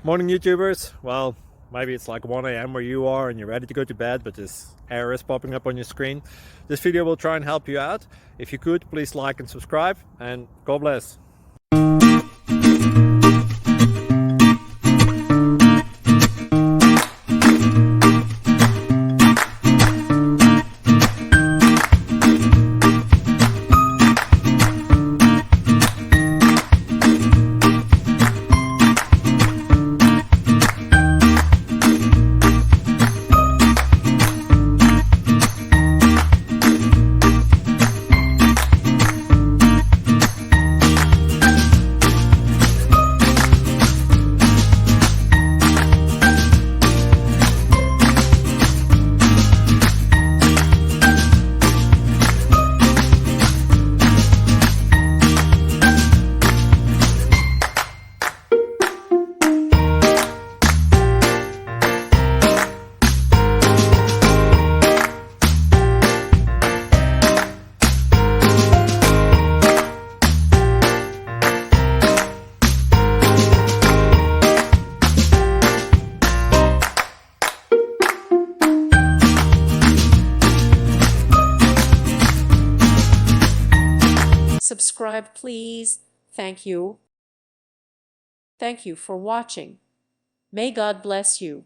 Morning, YouTubers. Well, maybe it's like 1 a.m. where you are and you're ready to go to bed, but this error is popping up on your screen. This video will try and help you out. If you could, please like and subscribe, and God bless. Subscribe, please. Thank you. Thank you for watching. May God bless you.